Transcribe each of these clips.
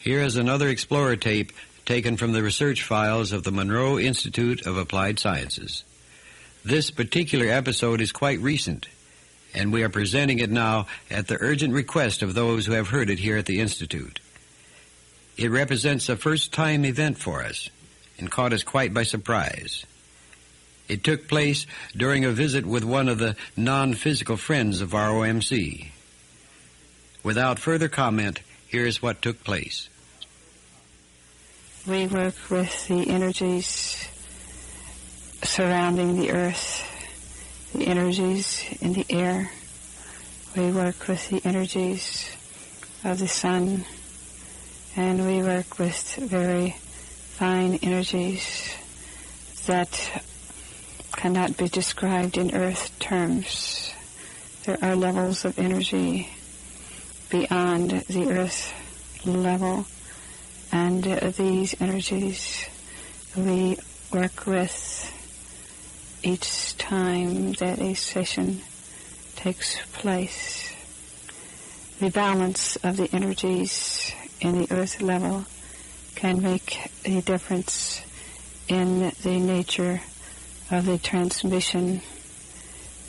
Here is another Explorer tape taken from the research files of the Monroe Institute of Applied Sciences. This particular episode is quite recent, and we are presenting it now at the urgent request of those who have heard it here at the Institute. It represents a first-time event for us and caught us quite by surprise. It took place during a visit with one of the non-physical friends of ROMC. Without further comment, here is what took place. We work with the energies surrounding the earth, the energies in the air. We work with the energies of the sun, and we work with very fine energies that cannot be described in earth terms. There are levels of energy beyond the earth level, and these energies we work with each time that a session takes place. The balance of the energies in the earth level can make a difference in the nature of the transmission.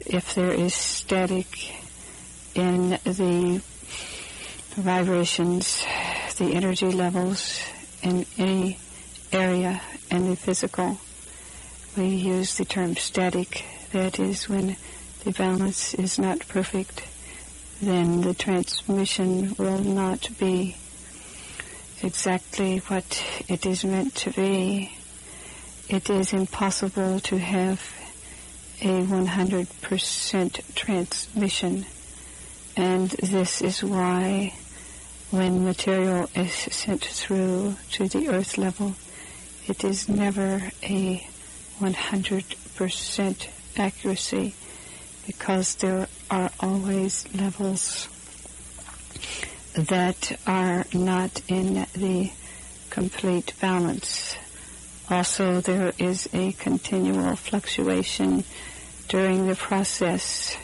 If there is static in the vibrations, the energy levels in any area in the physical, we use the term static. That is, when the balance is not perfect, then the transmission will not be exactly what it is meant to be. It is impossible to have a 100% transmission, and this is why when material is sent through to the earth level, it is never a 100% accuracy, because there are always levels that are not in the complete balance. Also, there is a continual fluctuation during the process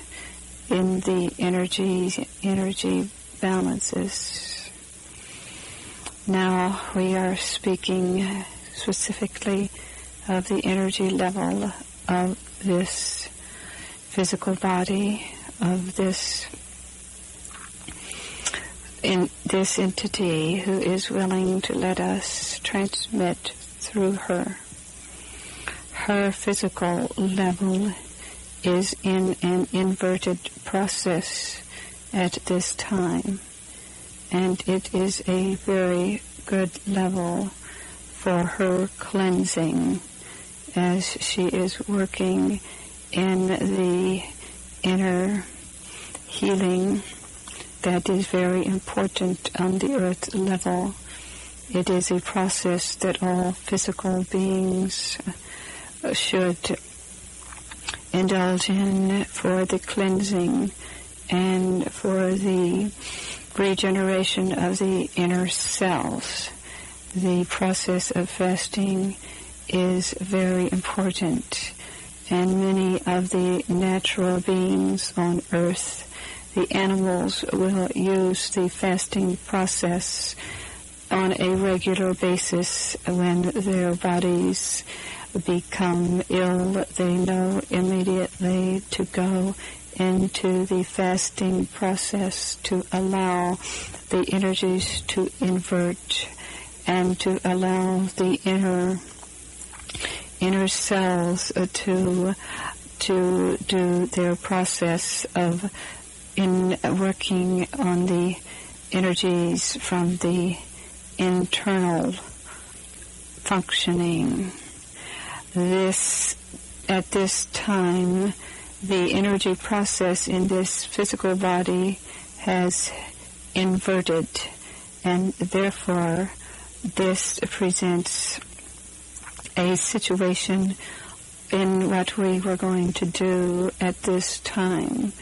in the energy balances. Now we are speaking specifically of the energy level of this physical body, of this entity who is willing to let us transmit through her. Her physical level is in an inverted process at this time, and it is a very good level for her cleansing as she is working in the inner healing that is very important on the earth level. It is a process that all physical beings should indulge in for the cleansing and for the regeneration of the inner selves. The process of fasting is very important, and many of the natural beings on earth, the animals, will use the fasting process on a regular basis. When their bodies become ill, they know immediately to go into the fasting process to allow the energies to invert and to allow the inner cells to do their process of in working on the energies from the internal functioning. At this time, the energy process in this physical body has inverted, and therefore this presents a situation in what we were going to do at this time.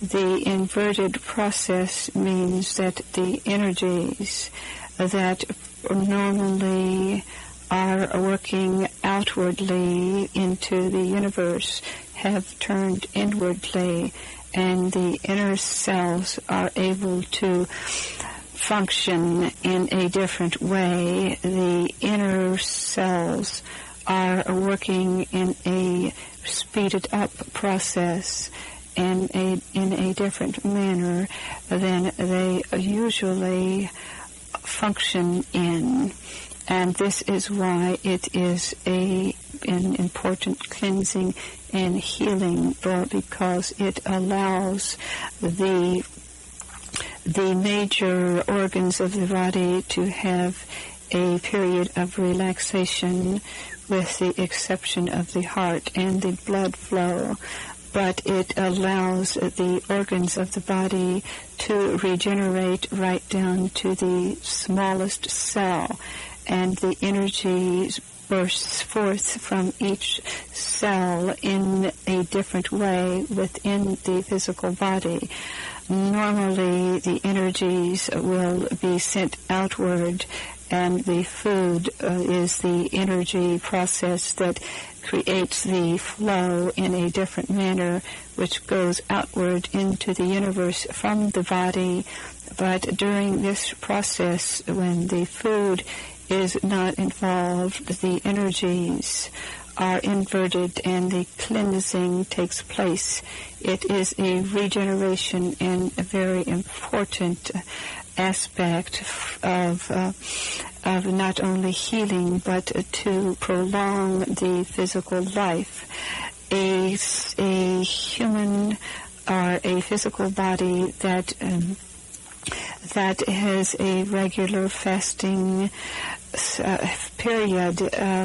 The inverted process means that the energies that normally are working outwardly into the universe have turned inwardly, and the inner cells are able to function in a different way. The inner cells are working in a speeded up process in a different manner than they usually function in. And this is why it is an important cleansing and healing, because it allows the major organs of the body to have a period of relaxation, with the exception of the heart and the blood flow. But it allows the organs of the body to regenerate right down to the smallest cell, and the energy bursts forth from each cell in a different way within the physical body. Normally, the energies will be sent outward, and the food is the energy process that creates the flow in a different manner, which goes outward into the universe from the body. But during this process, when the food is not involved, the energies are inverted and the cleansing takes place. It is a regeneration and a very important aspect of not only healing but to prolong the physical life. A human or a physical body that has a regular fasting period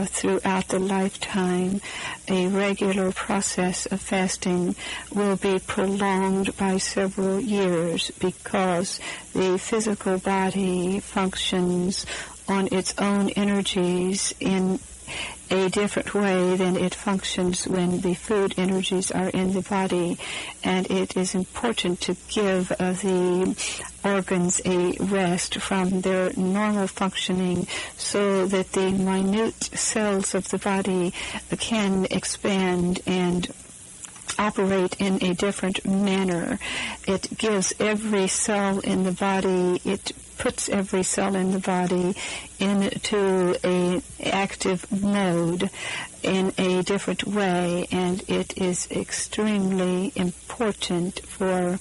throughout the lifetime, a regular process of fasting will be prolonged by several years, because the physical body functions on its own energies in a different way than it functions when the food energies are in the body. And it is important to give the organs a rest from their normal functioning so that the minute cells of the body can expand and operate in a different manner. It gives every cell in the body, it puts every cell in the body into an active mode in a different way, and it is extremely important for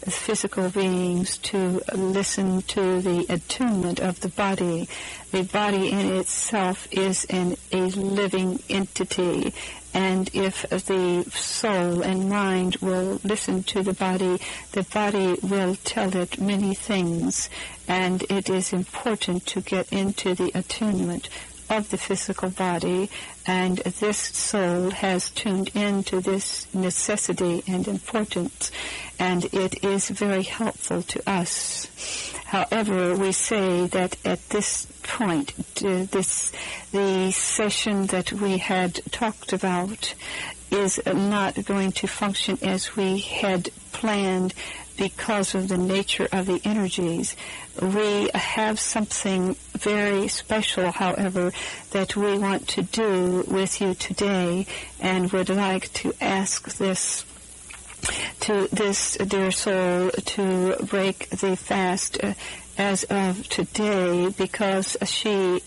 physical beings to listen to the attunement of the body. The body in itself is a living entity, and if the soul and mind will listen to the body will tell it many things, and it is important to get into the attunement of the physical body, and this soul has tuned into this necessity and importance, and it is very helpful to us. However, we say that at this point, the session that we had talked about is not going to function as we had planned because of the nature of the energies. We have something very special, however, that we want to do with you today, and would like to ask this dear soul to break the fast as of today, because she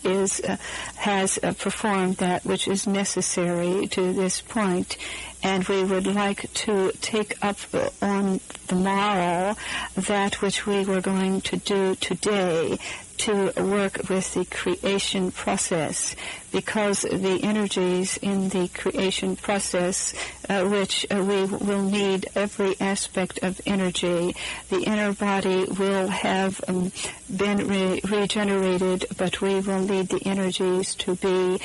has performed that which is necessary to this point, and we would like to take up on the morrow that which we were going to do today, to work with the creation process, because the energies in the creation process, which we will need every aspect of energy. The inner body will have been regenerated, but we will need the energies to be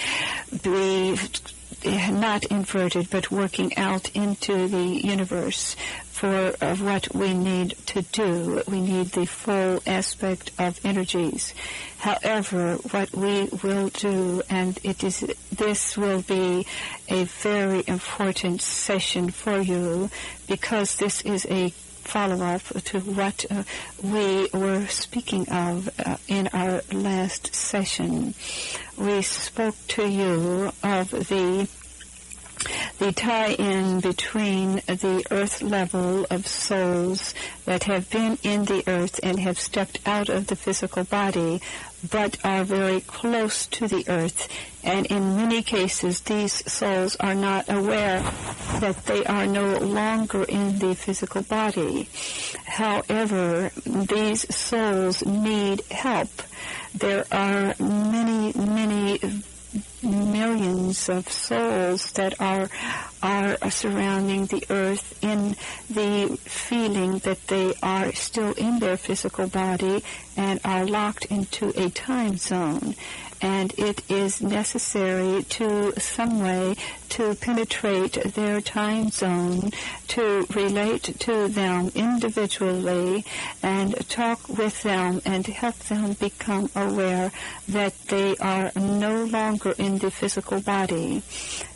not inverted, but working out into the universe for what we need to do. We need the full aspect of energies. However, what we will do, and this will be a very important session for you, because this is a follow-up to what we were speaking of in our last session. We spoke to you of the the tie-in between the earth level of souls that have been in the earth and have stepped out of the physical body, but are very close to the earth. And in many cases, these souls are not aware that they are no longer in the physical body. However, these souls need help. There are many, many millions of souls that are surrounding the earth in the feeling that they are still in their physical body and are locked into a time zone. And it is necessary to some way to penetrate their time zone, to relate to them individually and talk with them and help them become aware that they are no longer in the physical body.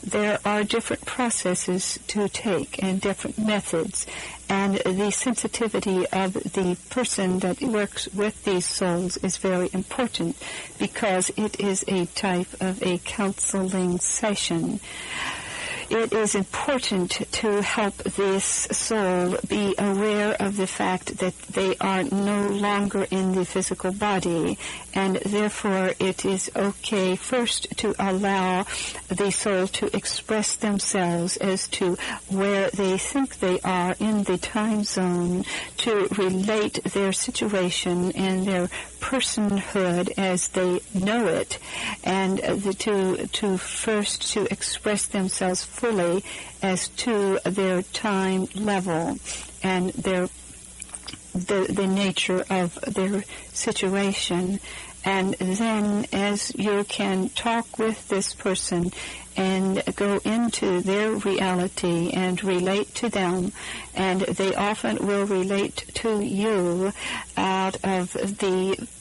There are different processes to take and different methods, and the sensitivity of the person that works with these souls is very important because it is a type of a counseling session. It is important to help this soul be aware of the fact that they are no longer in the physical body, and therefore it is okay first to allow the soul to express themselves as to where they think they are in the time zone, to relate their situation and their personhood as they know it, and to first to express themselves fully as to their time level and the nature of their situation. And then as you can talk with this person and go into their reality and relate to them, and they often will relate to you out of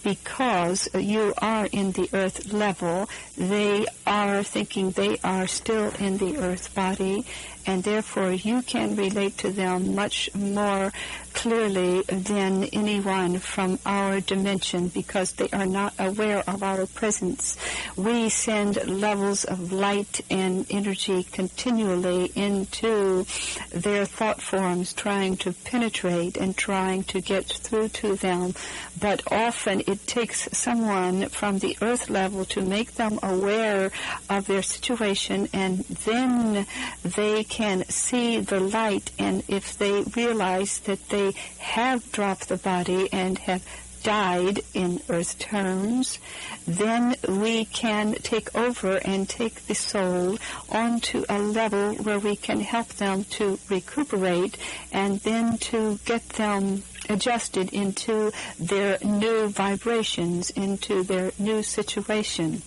because you are in the earth level, they are thinking they are still in the earth body, and therefore you can relate to them much more clearly than anyone from our dimension because they are not aware of our presence. We send levels of light and energy continually into their thought forms, trying to penetrate and trying to get through to them. But often it takes someone from the earth level to make them aware of their situation, and then they can see the light. And if they realize that they have dropped the body and have died in earth terms, then we can take over and take the soul onto a level where we can help them to recuperate and then to get them adjusted into their new vibrations, into their new situation.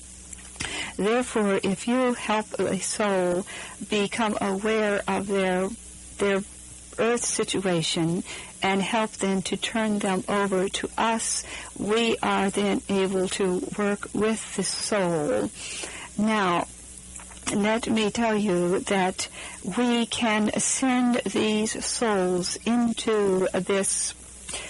Therefore, if you help a soul become aware of their earth situation and help them to turn them over to us, we are then able to work with the soul. Now, let me tell you that we can send these souls into this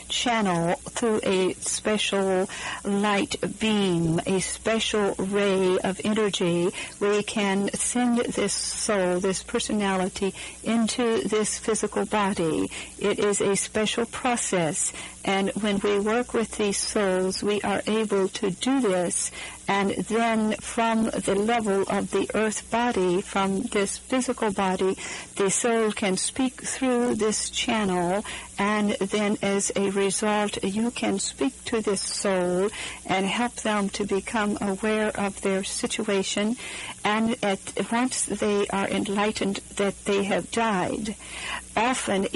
channel through a special light beam, a special ray of energy. We can send this soul, this personality, into this physical body. It is a special process, and when we work with these souls, we are able to do this, and then from the level of the earth body, from this physical body, the soul can speak through this channel, and then as a result, you can speak to this soul and help them to become aware of their situation, and once they are enlightened that they have died, often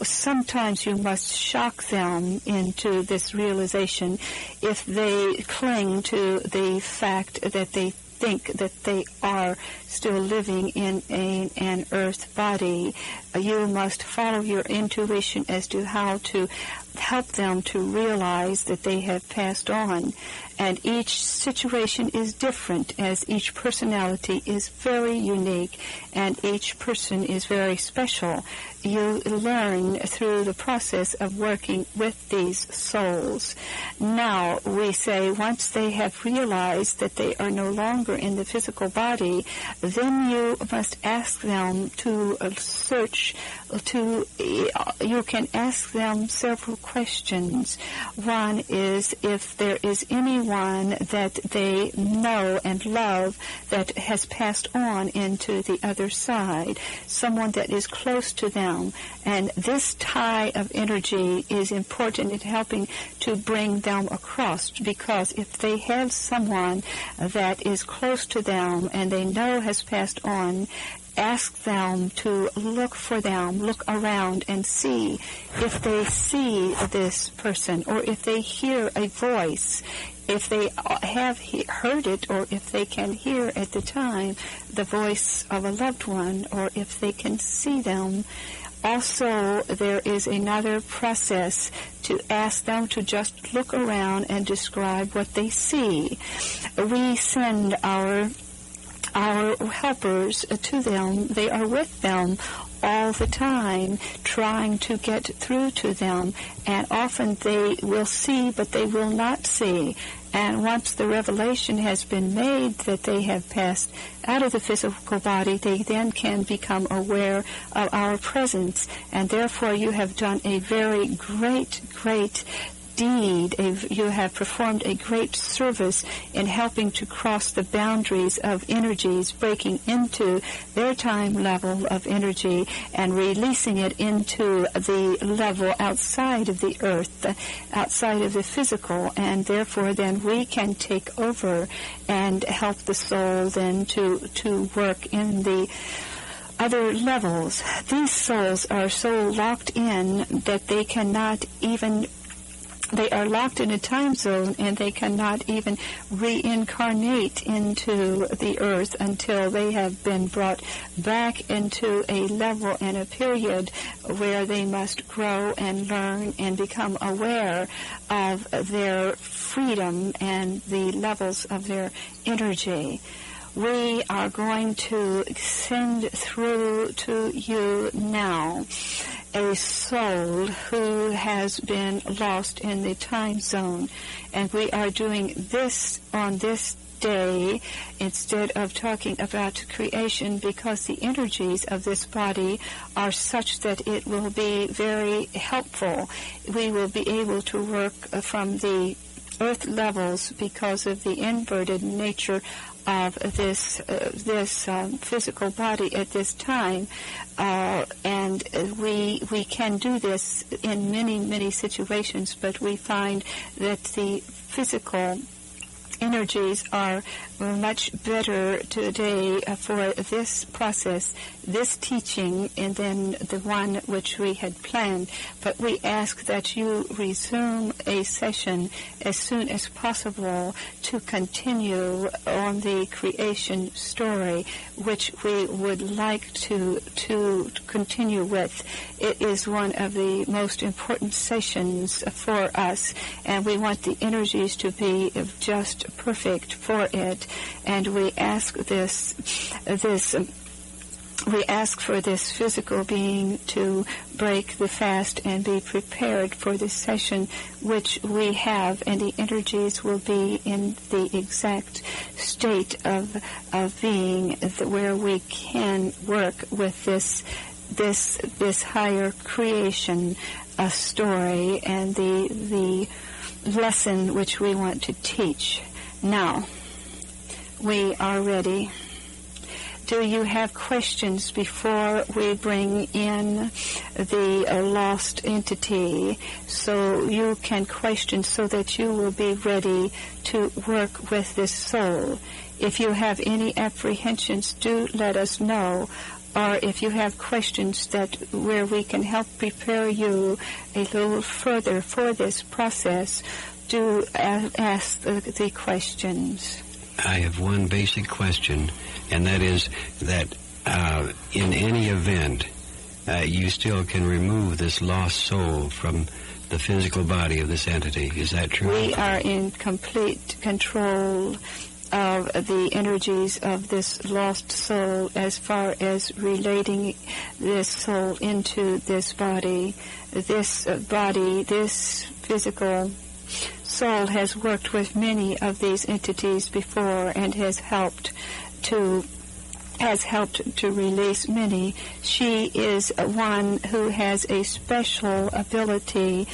sometimes you must shock them into this realization if they cling to the fact that they think that they are still living in an earth body. You must follow your intuition as to how to help them to realize that they have passed on. And each situation is different, as each personality is very unique and each person is very special. You learn through the process of working with these souls. Now, we say once they have realized that they are no longer in the physical body, then you must ask them to you can ask them several questions. One is if there is anyone that they know and love that has passed on into the other side, someone that is close to them. And this tie of energy is important in helping to bring them across, because if they have someone that is close to them and they know has passed on, ask them to look for them, look around and see if they see this person, or if they hear a voice, if they have heard it, or if they can hear at the time the voice of a loved one, or if they can see them. Also, there is another process to ask them to just look around and describe what they see. We send our helpers to them. They are with them all the time, trying to get through to them, and often they will see, but they will not see. And once the revelation has been made that they have passed out of the physical body, they then can become aware of our presence. And therefore you have done a very great deed. You have performed a great service in helping to cross the boundaries of energies, breaking into their time level of energy and releasing it into the level outside of the earth, outside of the physical, and therefore then we can take over and help the soul then to work in the other levels. These souls are so locked in that they are locked in a time zone, and they cannot even reincarnate into the earth until they have been brought back into a level and a period where they must grow and learn and become aware of their freedom and the levels of their energy. We are going to send through to you now a soul who has been lost in the time zone. And we are doing this on this day instead of talking about creation, because the energies of this body are such that it will be very helpful. We will be able to work from the earth levels because of the inverted nature of this physical body at this time, and we can do this in many situations, but we find that the physical energies are much better today for this process, this teaching, and then the one which we had planned. But we ask that you resume a session as soon as possible to continue on the creation story, which we would like to continue with. It is one of the most important sessions for us, and we want the energies to be just perfect for it. And we ask we ask for this physical being to break the fast and be prepared for this session which we have, and the energies will be in the exact state of being where we can work with this higher creation story and the lesson which we want to teach. Now, we are ready. Do you have questions before we bring in the lost entity? So you can question so that you will be ready to work with this soul. If you have any apprehensions, do let us know. Or if you have questions where we can help prepare you a little further for this process, do ask the questions. I have one basic question, and that is that in any event, you still can remove this lost soul from the physical body of this entity. Is that true? We are in complete control of the energies of this lost soul as far as relating this soul into this body. This physical soul has worked with many of these entities before and has helped to release many. She is one who has a special ability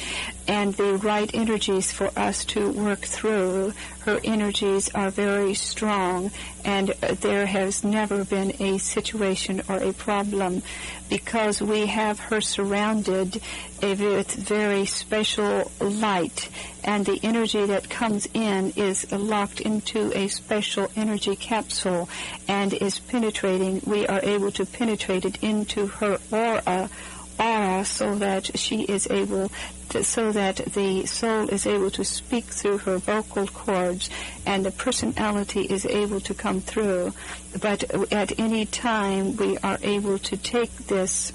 and the right energies for us to work through. Her energies are very strong, and there has never been a situation or a problem because we have her surrounded with very special light, and the energy that comes in is locked into a special energy capsule and is penetrating. We are able to penetrate it into her aura so that the soul is able to speak through her vocal cords and the personality is able to come through. But at any time we are able to take this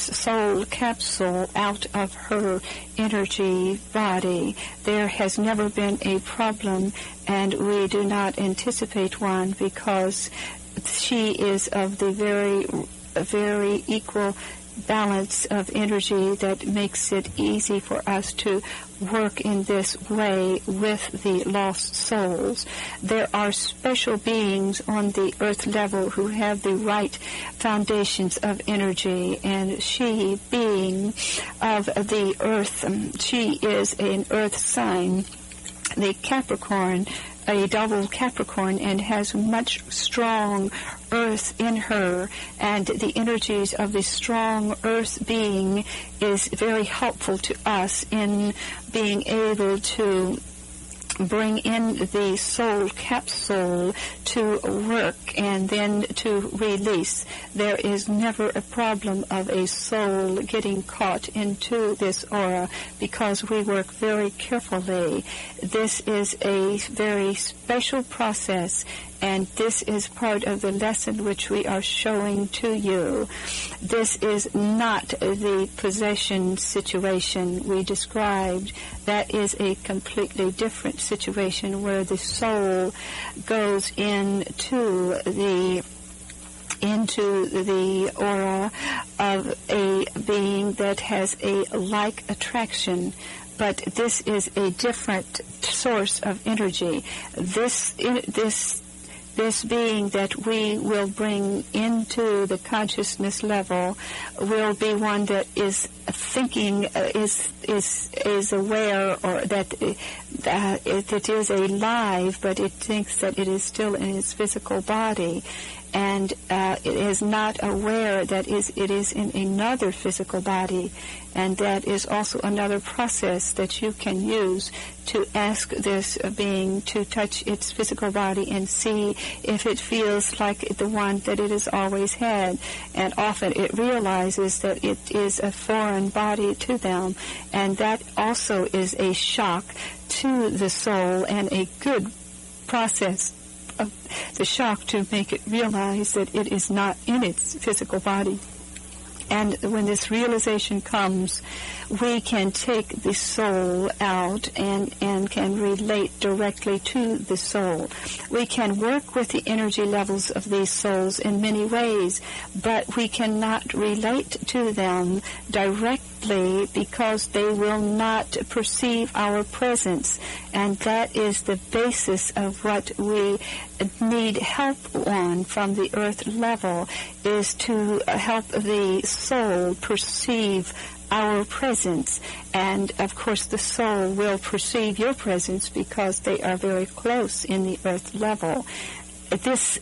soul capsule out of her energy body. There has never been a problem, and we do not anticipate one because she is of the very equal balance of energy that makes it easy for us to work in this way with the lost souls. There are special beings on the earth level who have the right foundations of energy, and she, being of the earth, she is an earth sign, the Capricorn, a double Capricorn, and has much strong earth in her, and the energies of the strong earth being is very helpful to us in being able to bring in the soul capsule to work and then to release. There is never a problem of a soul getting caught into this aura because we work very carefully. This is a very special process, and this is part of the lesson which we are showing to you. This is not the possession situation we described. That is a completely different situation where the soul goes into the aura of a being that has a like attraction. But this is a different source of energy. This being that we will bring into the consciousness level will be one that is thinking, is aware, or that it is alive, but it thinks that it is still in its physical body. And it is not aware that it is in another physical body. And that is also another process that you can use to ask this being to touch its physical body and see if it feels like the one that it has always had. And often it realizes that it is a foreign body to them. And that also is a shock to the soul and a good process of the shock to make it realize that it is not in its physical body. And when this realization comes, we can take the soul out and can relate directly to the soul. We can work with the energy levels of these souls in many ways, but we cannot relate to them directly because they will not perceive our presence. And that is the basis of what we need help on from the earth level, is to help the soul perceive our presence. And of course the soul will perceive your presence because they are very close in the earth level. Is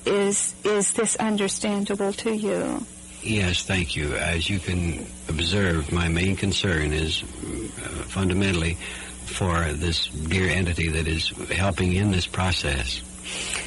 this understandable to you? Yes, thank you. As you can observe, my main concern is fundamentally for this dear entity that is helping in this process.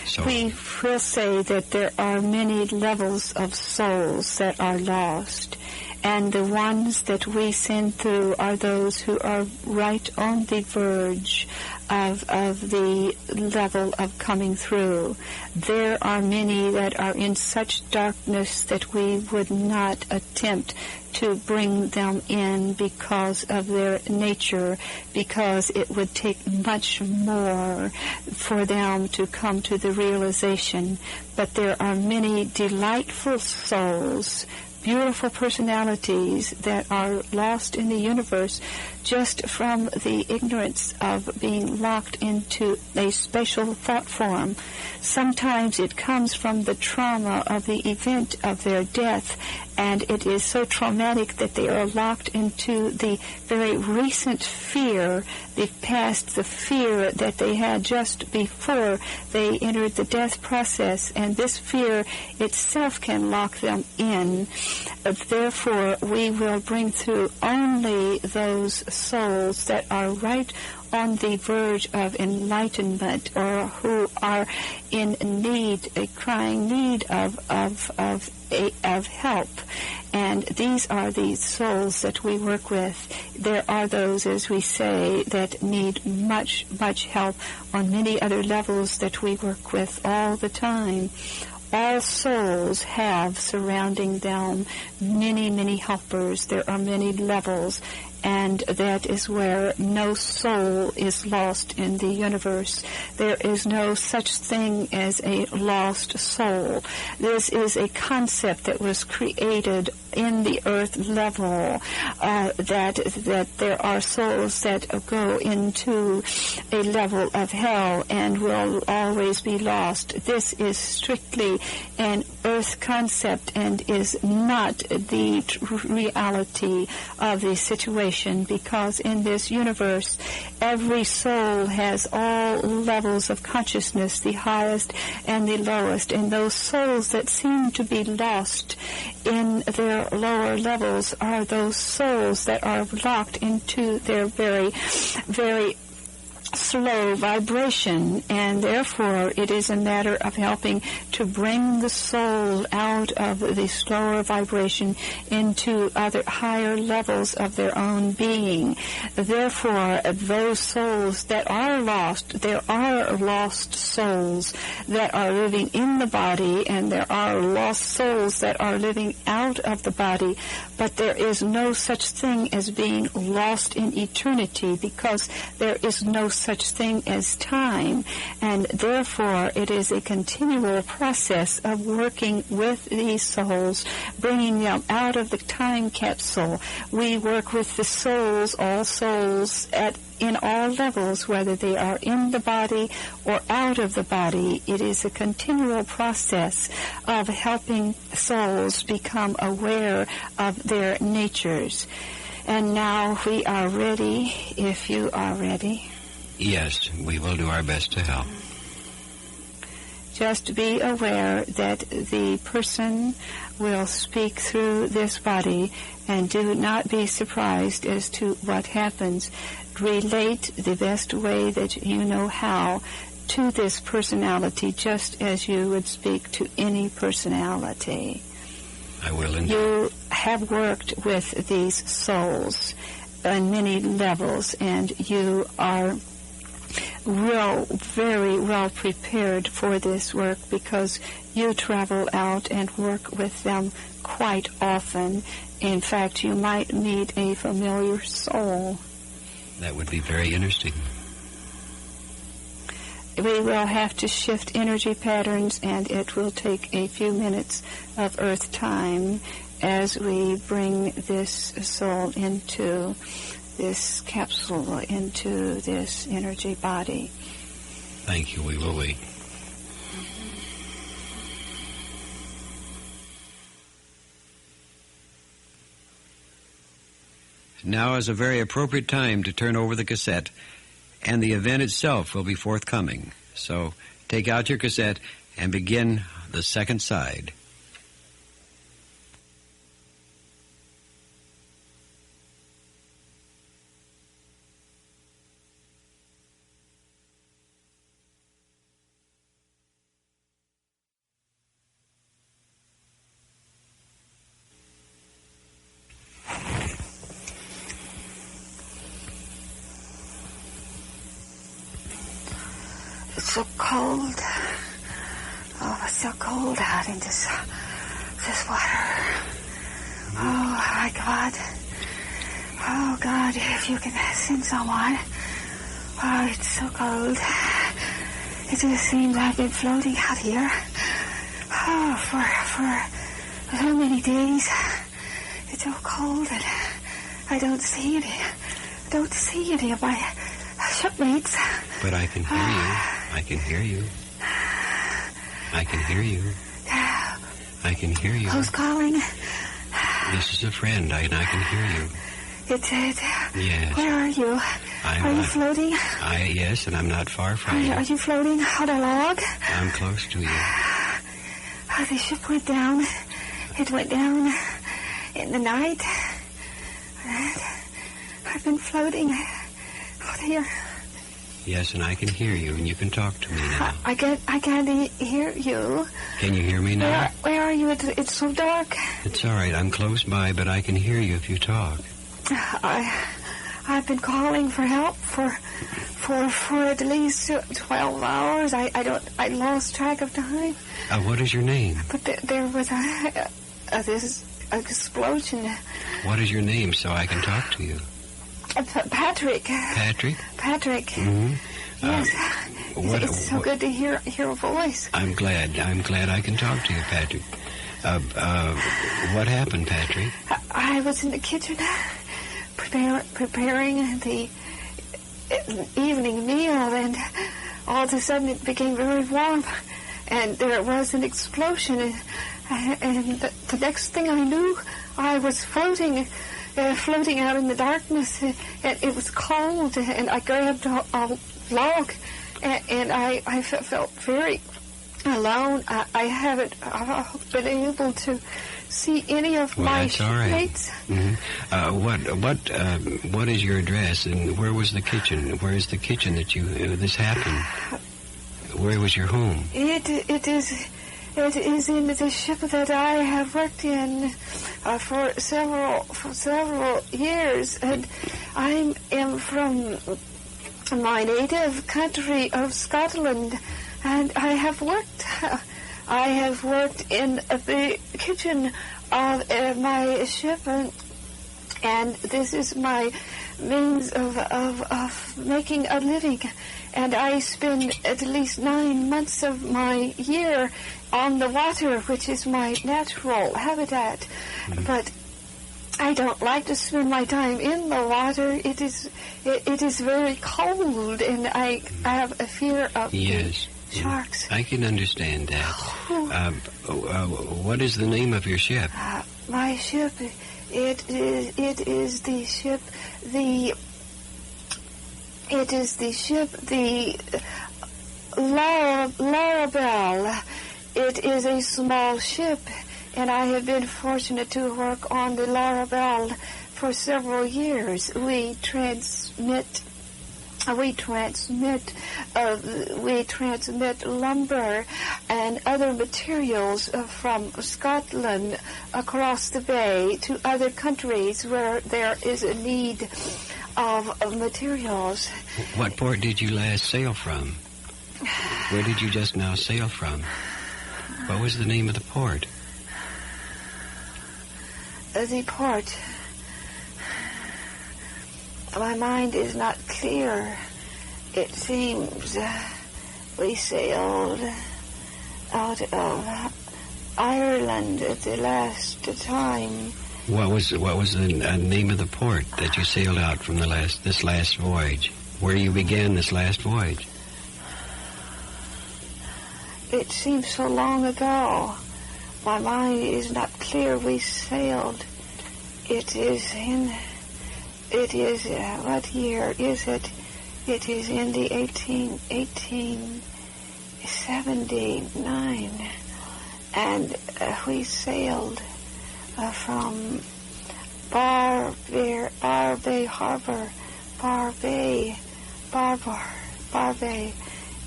So we will say that there are many levels of souls that are lost, and the ones that we send through are those who are right on the verge of the level of coming through. There are many that are in such darkness that we would not attempt to bring them in because of their nature, because it would take much more for them to come to the realization. But there are many delightful souls, beautiful personalities that are lost in the universe just from the ignorance of being locked into a special thought form. Sometimes it comes from the trauma of the event of their death, and it is so traumatic that they are locked into the very recent fear, the fear that they had just before they entered the death process, and this fear itself can lock them in. Therefore, we will bring through only those souls that are right on the verge of enlightenment, or who are in need, a crying need of help. And these are the souls that we work with. There are those, as we say, that need much, much help on many other levels that we work with all the time. All souls have surrounding them many, many helpers. There are many levels, and that is where no soul is lost in the universe. There is no such thing as a lost soul. This is a concept that was created in the earth level, that there are souls that go into a level of hell and will always be lost. This is strictly an earth concept and is not the reality of the situation, because in this universe every soul has all levels of consciousness, the highest and the lowest, and those souls that seem to be lost in their lower levels are those souls that are locked into their very, very slow vibration, and therefore it is a matter of helping to bring the soul out of the slower vibration into other higher levels of their own being. Therefore, those souls that are lost, there are lost souls that are living in the body, and there are lost souls that are living out of the body, but there is no such thing as being lost in eternity, because there is no such thing as time, and therefore it is a continual process of working with these souls, bringing them out of the time capsule. We work with the souls, all souls, in all levels, whether they are in the body or out of the body. It is a continual process of helping souls become aware of their natures. And now we are ready, if you are ready. Yes, we will do our best to help. Just be aware that the person will speak through this body, and do not be surprised as to what happens. Relate the best way that you know how to this personality, just as you would speak to any personality. I will indeed. You have worked with these souls on many levels, and you are very well prepared for this work, because you travel out and work with them quite often. In fact, you might meet a familiar soul. That would be very interesting. We will have to shift energy patterns, and it will take a few minutes of earth time as we bring this soul into this capsule, into this energy body. Thank you. We will wait. Now is a very appropriate time to turn over the cassette, and the event itself will be forthcoming. So take out your cassette and begin the second side. so cold. Oh, it's so cold out in this water. Oh, my God. Oh, God, if you can send someone. Oh, it's so cold. It just seems I've been floating out here. Oh, for so many days. It's so cold and I don't see any of my shipmates. But I can hear you. I can hear you. I can hear you. I can hear you. Who's calling? This is a friend, and I can hear you. It's it. Yes. Where are you? Are you floating? Yes, and I'm not far from you. Are you floating on a log? I'm close to you. Oh, the ship went down. It went down in the night. And I've been floating out here. Yes, and I can hear you, and you can talk to me now. I can't hear you. Can you hear me now? Where are you? It's so dark. It's all right. I'm close by, but I can hear you if you talk. I've been calling for help for at least 12 hours. I lost track of time. What is your name? But there was this explosion. What is your name so I can talk to you? Patrick. Patrick? Patrick. Mm-hmm. Yes. It's so good to hear a voice. I'm glad I can talk to you, Patrick. What happened, Patrick? I was in the kitchen preparing the evening meal, and all of a sudden it became very warm, and there was an explosion, and the next thing I knew, I was floating out in the darkness, and it was cold, and I grabbed a log, and I felt very alone. I haven't been able to see any of my shipmates. Mm-hmm. What is your address, and where was the kitchen? Where is the kitchen that this happened? Where was your home? It is in the ship that I have worked in for several years, and I am from my native country of Scotland, and I have worked in the kitchen of my ship, and this is my means of making a living. And I spend at least 9 months of my year on the water, which is my natural habitat. Mm-hmm. But I don't like to spend my time in the water. It is very cold, and I have a fear of sharks. I can understand that. What is the name of your ship? My ship, it is the Larabelle. It is a small ship, and I have been fortunate to work on the Larabelle for several years. We transmit lumber and other materials from Scotland across the bay to other countries where there is a need of materials. What port did you last sail from? Where did you just now sail from? What was the name of the port? The port. My mind is not clear. It seems we sailed out of Ireland at the last time. What was the name of the port that you sailed out from this last voyage? Where you began this last voyage? It seems so long ago. My mind is not clear. We sailed. What year is it? It is in the 1879, and we sailed from Bar Bay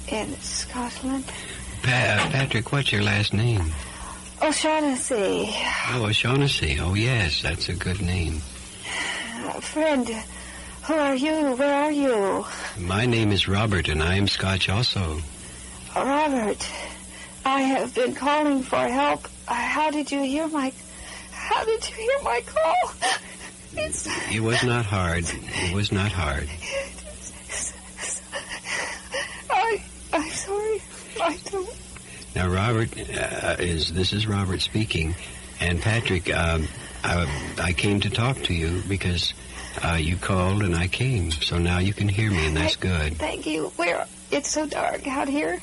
in Scotland. Patrick, what's your last name? O'Shaughnessy. Oh, O'Shaughnessy. Oh, yes, that's a good name. Friend, who are you? Where are you? My name is Robert, and I am Scotch also. Robert, I have been calling for help. How did you hear my call? It was not hard. It was not hard. I'm sorry. I don't. Now, Robert, this is Robert speaking, and Patrick, I came to talk to you because you called and I came, so now you can hear me, and that's good. Thank you. It's so dark out here.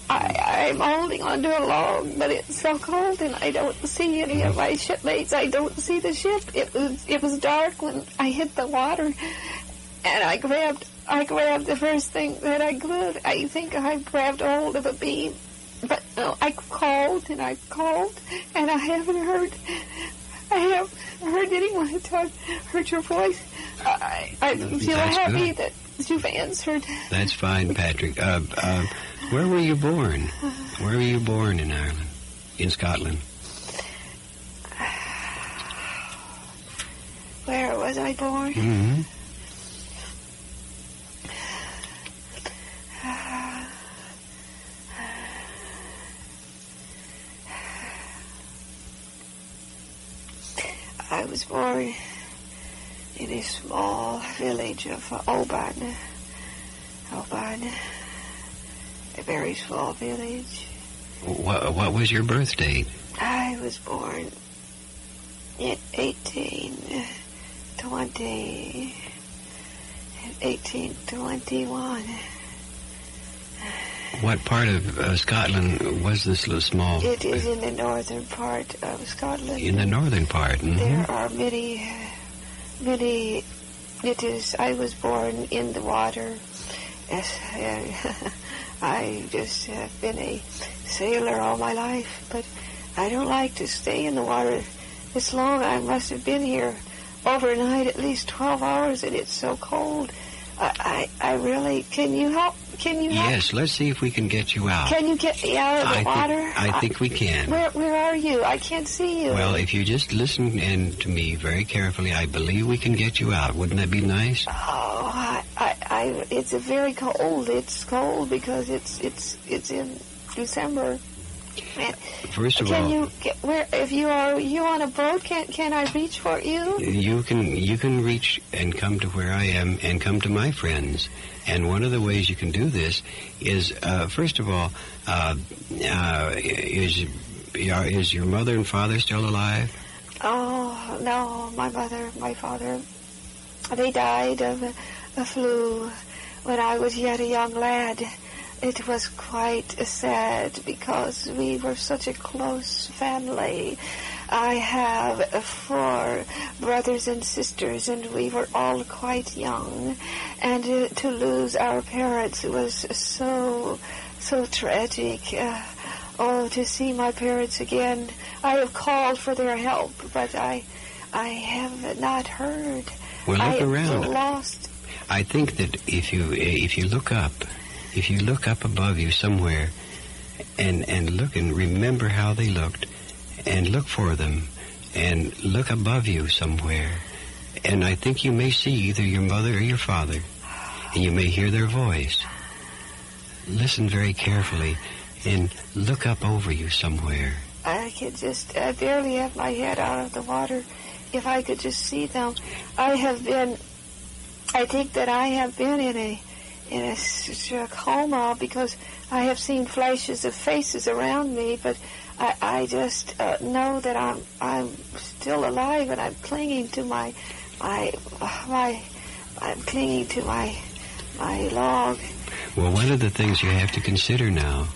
I'm holding onto a log, but it's so cold, and I don't see any of my shipmates. I don't see the ship. It was dark when I hit the water, and I grabbed the first thing that I could. I think I grabbed hold of a beam, but no, I called, and I haven't heard anyone talk. Heard your voice. I feel happy that you've answered. That's fine, Patrick. Where were you born? Where were you born in Ireland? In Scotland? Where was I born? Mm-hmm. I was born in a small village of Oban. A very small village. What was your birth date? I was born in 1821. What part of Scotland was this little small? It is in the northern part of Scotland. In the northern part. Mm-hmm. There are many. I was born in the water. I just have been a sailor all my life, but I don't like to stay in the water this long. I must have been here overnight at least 12 hours, and it's so cold. I really, can you help? Yes, let's see if we can get you out. Can you get me out of the water? I think we can. Where are you? I can't see you. Well, if you just listen to me very carefully, I believe we can get you out. Wouldn't that be nice? Oh, it's a very cold. It's cold because it's in December. First of all, if you on a boat, can I reach for you? You can reach and come to where I am and come to my friends. And one of the ways you can do this is, first of all, is your mother and father still alive? Oh no, my father, they died of a flu when I was yet a young lad. It was quite sad because we were such a close family. I have 4 brothers and sisters, and we were all quite young. And to lose our parents was so tragic. To see my parents again. I have called for their help, but I have not heard. Well, look around. I'm lost. I think that if you look up above you somewhere, and look and remember how they looked, and look for them, and look above you somewhere, and I think you may see either your mother or your father, and you may hear their voice. Listen very carefully, and look up over you somewhere. I barely have my head out of the water. If I could just see them. I think that I have been in a coma because I have seen flashes of faces around me, but I just know that I'm still alive, and I'm clinging to my log. Well, one of the things you have to consider now,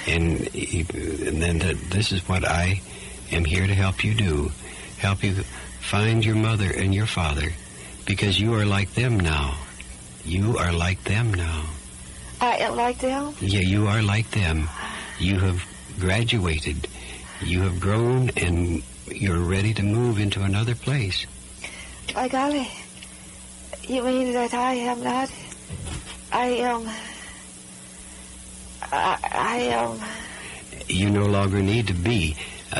and then this is what I am here to help you do, help you find your mother and your father, because you are like them now. You are like them now. I am like them? Yeah, you are like them. You have graduated. You have grown, and you're ready to move into another place. By golly, you mean that I am not? I am. You no longer need to be.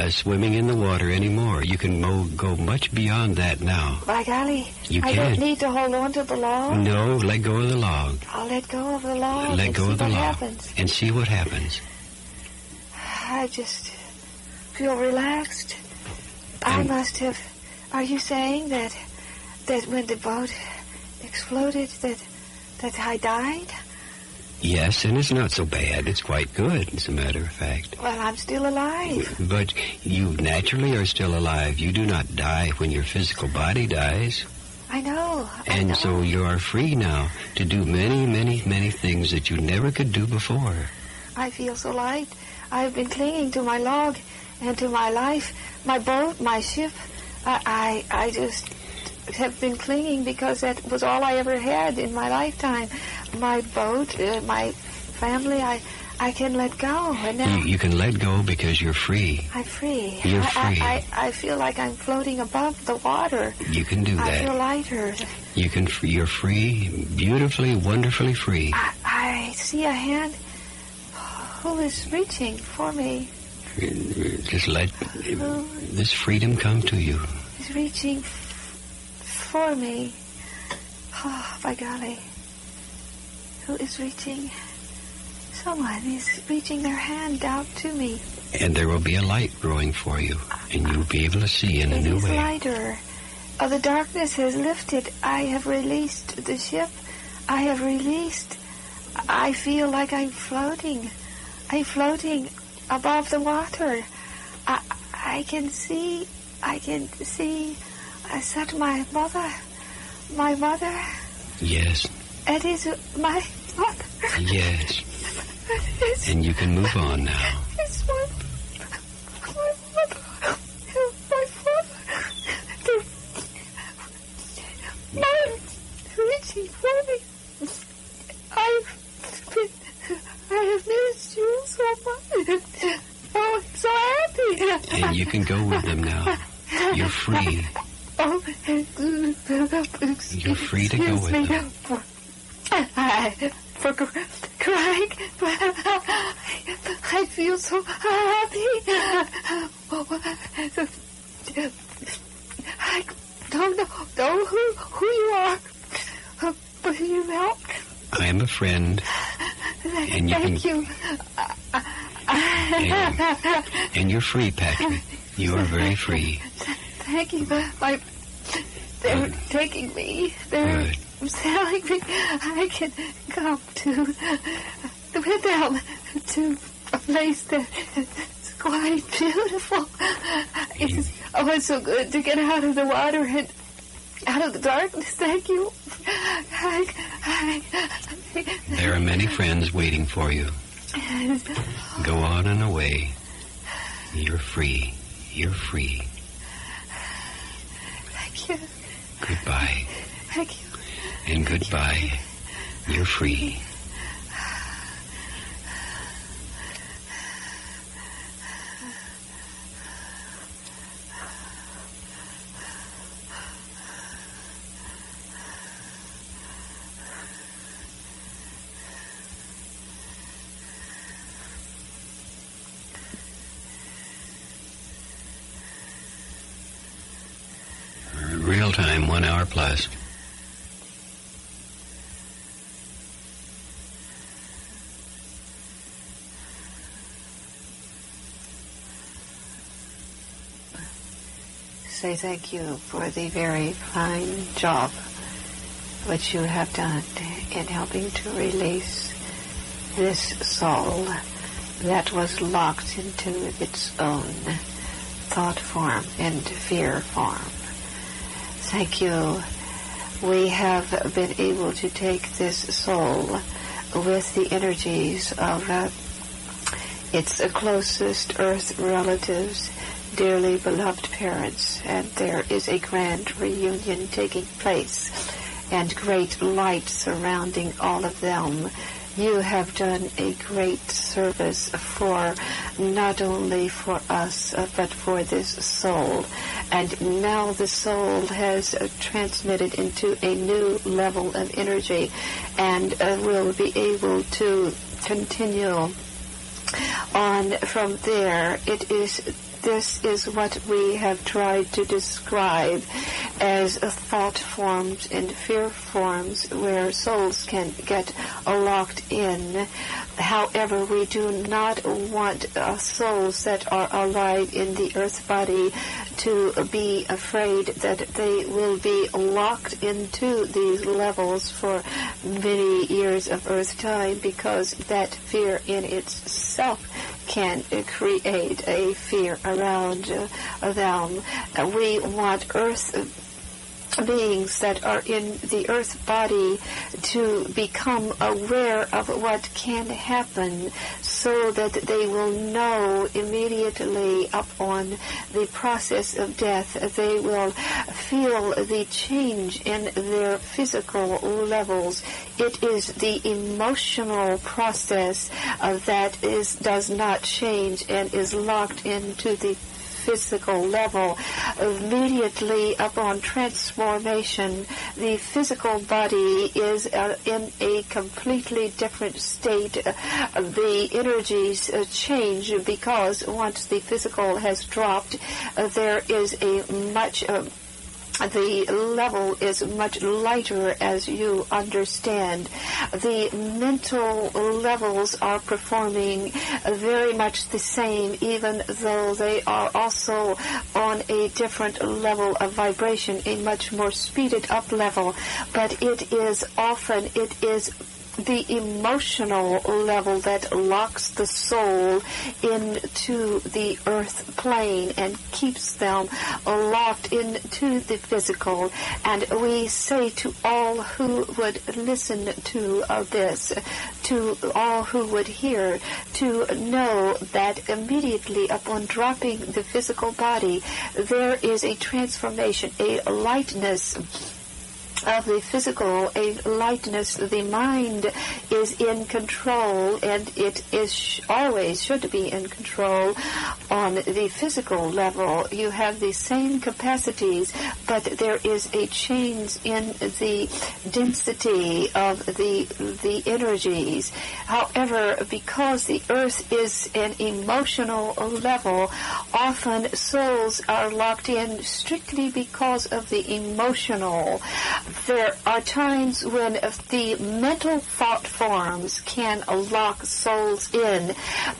swimming in the water anymore. You can go much beyond that now. By golly, You I can. don't need to hold on to the log. No, let go of the log. I'll let go of the log Let and go see of the what log happens. and see what happens. I just feel relaxed. I must have... Are you saying that when the boat exploded that I died? Yes, and it's not so bad. It's quite good, as a matter of fact. Well, I'm still alive. But you naturally are still alive. You do not die when your physical body dies. I know. And so you are free now to do many, many, many things that you never could do before. I feel so light. I've been clinging to my log and to my life, my boat, my ship. I just have been clinging because that was all I ever had in my lifetime. My boat, my family, I can let go. And now You can let go because you're free. I'm free. You're free. I feel like I'm floating above the water. You can do I feel that. lighter. You're free, beautifully, wonderfully free. I see a hand who is reaching for me. Just let this freedom come to you. Is reaching for me. Oh, by golly. Who is reaching? Someone is reaching their hand out to me. And there will be a light growing for you, and you'll be able to see in a new It is way. lighter. The darkness has lifted. I have released the ship. I have released. I feel like I'm floating. I'm floating above the water. I can see. I said my mother. Yes. It is my mother. Yes. And you can move on now. It's my mother. My father. Mom, reaching for me. I have missed you so much. Oh, I'm so happy. And you can go with them now. You're free. Oh, You're free to go with them. For crying, I feel so happy. I don't know who you are, but you help. I am a friend. And you Thank can, you. and you're free, Patrick. You are very free. Thank you. They're taking me. They're selling me. I can come with them to a place that is quite beautiful. It's so good to get out of the water and out of the darkness. Thank you. There are many friends waiting for you. Go on and away. You're free. You're free. Thank you. Goodbye. Thank you. And goodbye. You're free. Real time, 1 hour plus. Say thank you for the very fine job which you have done in helping to release this soul that was locked into its own thought form and fear form. Thank you. We have been able to take this soul with the energies of its closest earth relatives, dearly beloved parents, and there is a grand reunion taking place and great light surrounding all of them. You have done a great service for not only for us, but for this soul. And now the soul has transmitted into a new level of energy and will be able to continue on from there. It is this is what we have tried to describe as thought forms and fear forms where souls can get locked in. However, we do not want souls that are alive in the earth body to be afraid that they will be locked into these levels for many years of earth time, because that fear in itself can create a fear around them. We want earth beings that are in the earth body to become aware of what can happen, so that they will know immediately upon the process of death. They will feel the change in their physical levels. It is the emotional process that does not change and is locked into the physical level. Immediately upon transformation, the physical body is in a completely different state. The energies change, because once the physical has dropped, there is a much the level is much lighter, as you understand. The mental levels are performing very much the same, even though they are also on a different level of vibration, a much more speeded up level. But it is the emotional level that locks the soul into the earth plane and keeps them locked into the physical. And we say to all who would listen to this, to all who would hear, to know that immediately upon dropping the physical body, there is a transformation, a lightness of the physical, a lightness. The mind is in control, and it is always should be in control on the physical level. You have the same capacities, but there is a change in the density of the energies. However, because the earth is an emotional level, often souls are locked in strictly because of the emotional. There are times when the mental thought forms can lock souls in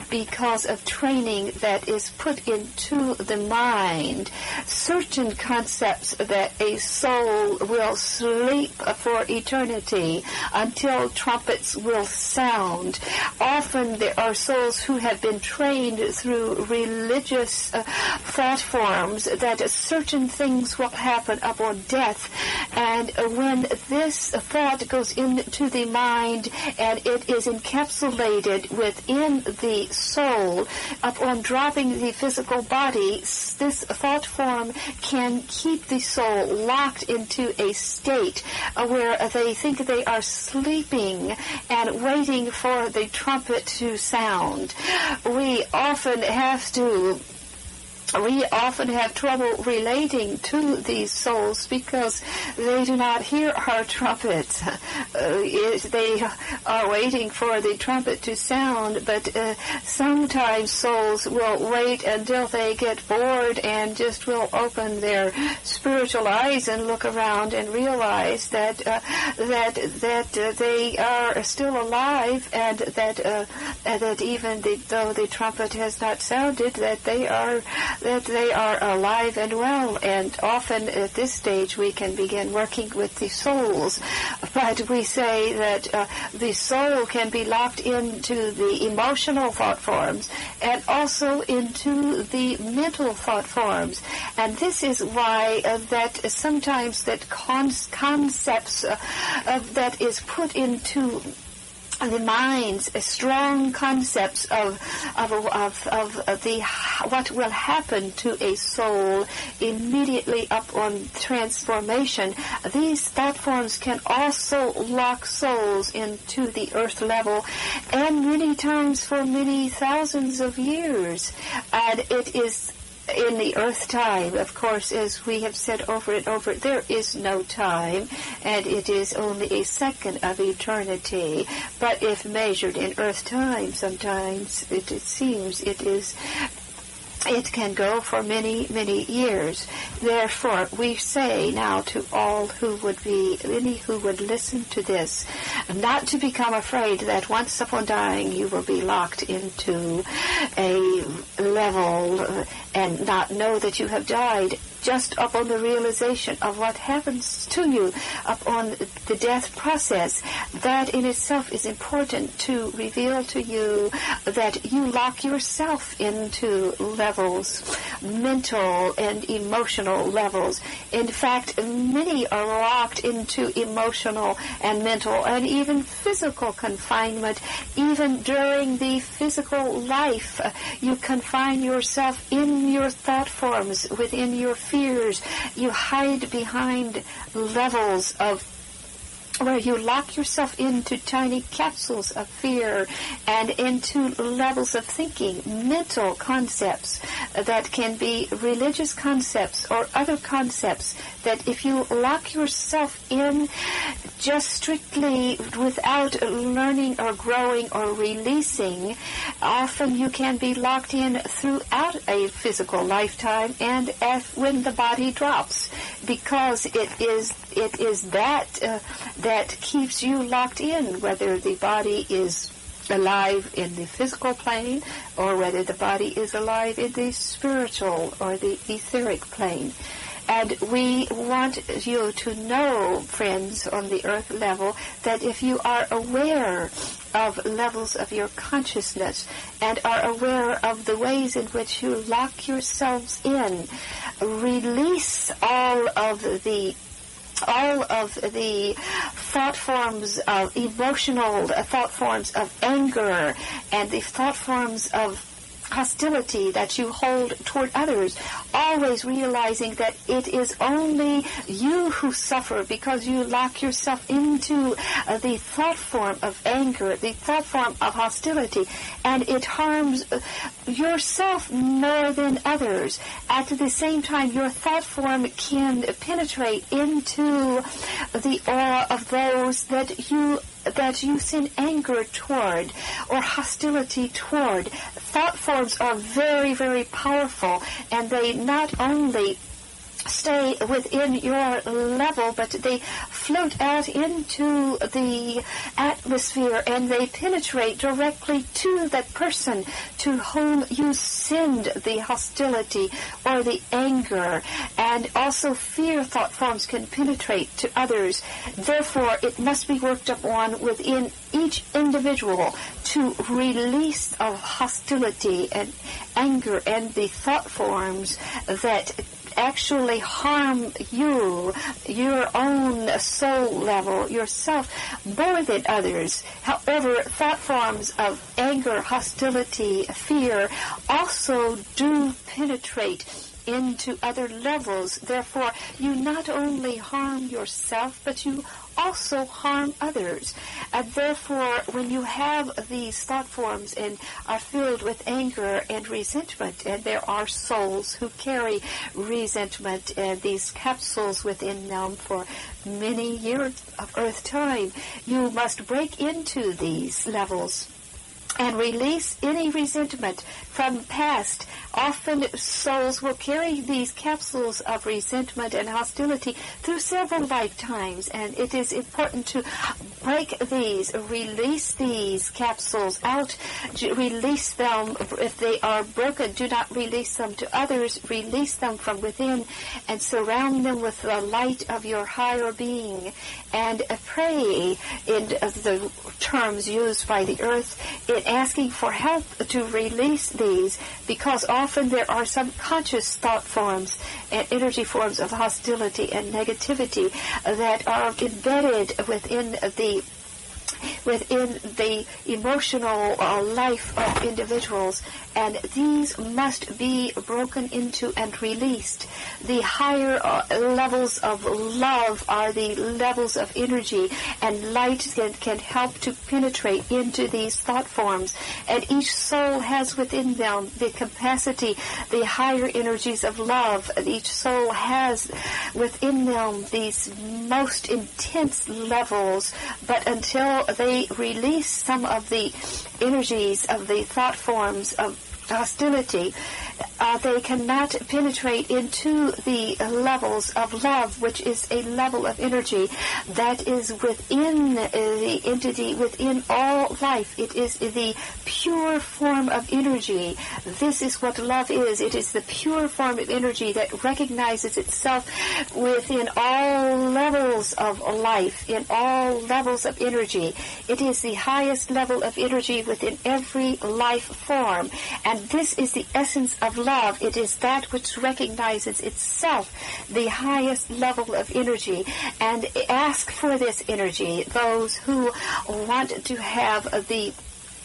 because of training that is put into the mind. Certain concepts that a soul will sleep for eternity until trumpets will sound. Often there are souls who have been trained through religious thought forms that certain things will happen upon death, and when this thought goes into the mind and it is encapsulated within the soul, upon dropping the physical body, this thought form can keep the soul locked into a state where they think they are sleeping and waiting for the trumpet to sound. We often have trouble relating to these souls because they do not hear our trumpets. They are waiting for the trumpet to sound, but sometimes souls will wait until they get bored and just will open their spiritual eyes and look around and realize that they are still alive, and that even though the trumpet has not sounded, that they are alive and well. And often at this stage we can begin working with the souls. But we say that the soul can be locked into the emotional thought forms and also into the mental thought forms. And this is why that sometimes that concepts that is put into the mind's strong concepts of the what will happen to a soul immediately upon transformation. These thought forms can also lock souls into the earth level, and many times for many thousands of years. And it is in the earth time, of course, as we have said over and over, there is no time, and it is only a second of eternity. But if measured in earth time, sometimes it seems it is it can go for many, many years. Therefore, we say now to all who would listen to this, not to become afraid that once upon dying you will be locked into a level and not know that you have died. Just upon the realization of what happens to you upon the death process, that in itself is important to reveal to you that you lock yourself into levels, mental and emotional levels. In fact, many are locked into emotional and mental and even physical confinement. Even during the physical life, you confine yourself in your thought forms, within your fears. You hide behind levels of where you lock yourself into tiny capsules of fear and into levels of thinking, mental concepts that can be religious concepts or other concepts that if you lock yourself in just strictly without learning or growing or releasing, often you can be locked in throughout a physical lifetime and when the body drops, because it is that keeps you locked in, whether the body is alive in the physical plane or whether the body is alive in the spiritual or the etheric plane. And we want you to know, friends, on the earth level, that if you are aware of levels of your consciousness and are aware of the ways in which you lock yourselves in, release all of the thought forms of emotional thought forms of anger and the thought forms of hostility that you hold toward others, always realizing that it is only you who suffer because you lock yourself into the thought form of anger, the thought form of hostility, and it harms yourself more than others. At the same time, your thought form can penetrate into the aura of those that you send anger toward or hostility toward. Thought forms are very, very powerful, and they not only stay within your level, but they float out into the atmosphere and they penetrate directly to that person to whom you send the hostility or the anger. And also fear thought forms can penetrate to others. Therefore, it must be worked upon within each individual to release of hostility and anger and the thought forms that actually harm you, your own soul level, yourself, more than others. However, thought forms of anger, hostility, fear also do penetrate into other levels. Therefore, you not only harm yourself, but you also harm others. And therefore, when you have these thought forms and are filled with anger and resentment, and there are souls who carry resentment and these capsules within them for many years of earth time, you must break into these levels and release any resentment from past. Often souls will carry these capsules of resentment and hostility through several lifetimes, and it is important to break these, release these capsules out, release them. If they are broken, do not release them to others, release them from within and surround them with the light of your higher being, and pray in the terms used by the earth in asking for help to release these, because often there are subconscious thought forms and energy forms of hostility and negativity that are embedded within the emotional life of individuals, and these must be broken into and released. The higher levels of love are the levels of energy, and light can help to penetrate into these thought forms, and each soul has within them the capacity, the higher energies of love. Each soul has within them these most intense levels, but until they release some of the energies of the thought forms of hostility they cannot penetrate into the levels of love, which is a level of energy that is within the entity, within all life. It is the pure form of energy. This is what love is. It is the pure form of energy that recognizes itself within all levels of life, in all levels of energy. It is the highest level of energy within every life form. And this is the essence of love. It is that which recognizes itself, the highest level of energy. And ask for this energy, those who want to have the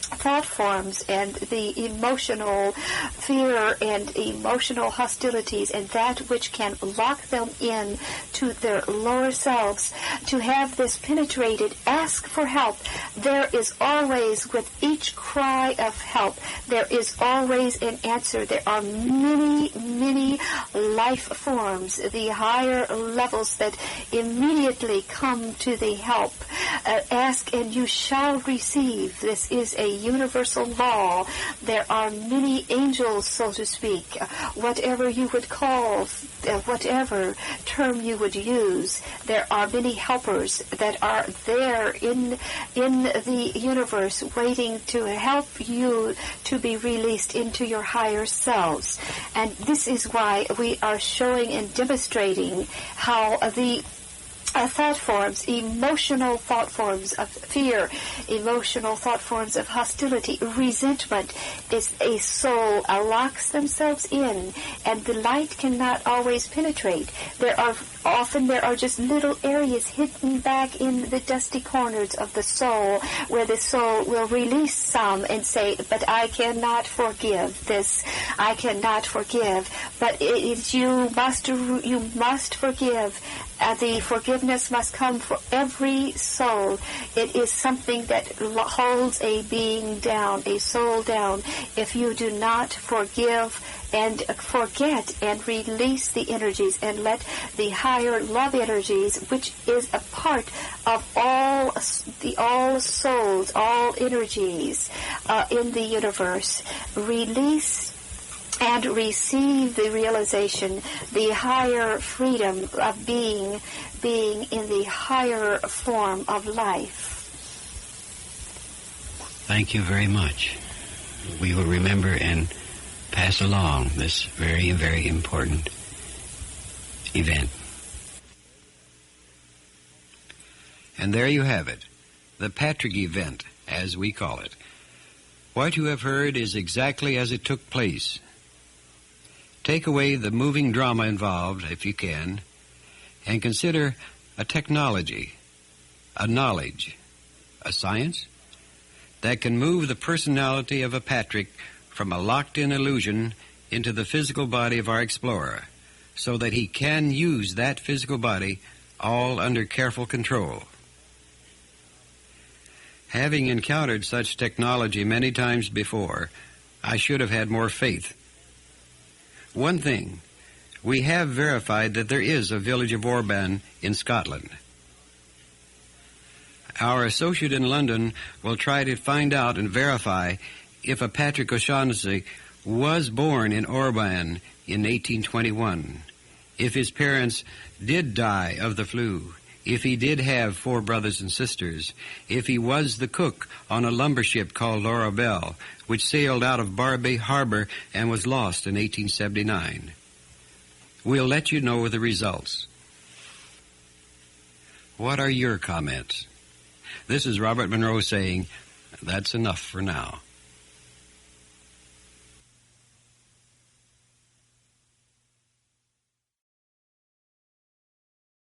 thought forms and the emotional fear and emotional hostilities and that which can lock them in to their lower selves, to have this penetrated. Ask for help. There is always, with each cry of help, there is always an answer. There are many, many life forms, the higher levels that immediately come to the help. Ask and you shall receive. This is a universal law. There are many angels, so to speak, whatever you would call, whatever term you would use. There are many helpers that are there in the universe waiting to help you to be released into your higher selves. And this is why we are showing and demonstrating how the thought forms, emotional thought forms of fear, emotional thought forms of hostility, resentment, is a soul locks themselves in, and the light cannot always penetrate. There are just little areas hidden back in the dusty corners of the soul where the soul will release some and say, but I cannot forgive this. I cannot forgive. But you must forgive. The forgiveness must come for every soul. It is something that holds a being down, a soul down. If you do not forgive and forget and release the energies and let the higher love energies, which is a part of all souls, all energies in the universe, release and receive the realization, the higher freedom of being in the higher form of life. Thank you very much. We will remember and pass along this very, very important event. And there you have it, the Patrick event, as we call it. What you have heard is exactly as it took place. Take away the moving drama involved, if you can, and consider a technology, a knowledge, a science that can move the personality of a Patrick from a locked-in illusion into the physical body of our explorer, so that he can use that physical body all under careful control. Having encountered such technology many times before, I should have had more faith. One thing, we have verified that there is a village of Orban in Scotland. Our associate in London will try to find out and verify if a Patrick O'Shaughnessy was born in Orban in 1821, if his parents did die of the flu, if he did have 4 brothers and sisters, if he was the cook on a lumber ship called Laura Bell, which sailed out of Barbay Harbor and was lost in 1879. We'll let you know the results. What are your comments? This is Robert Monroe saying, that's enough for now.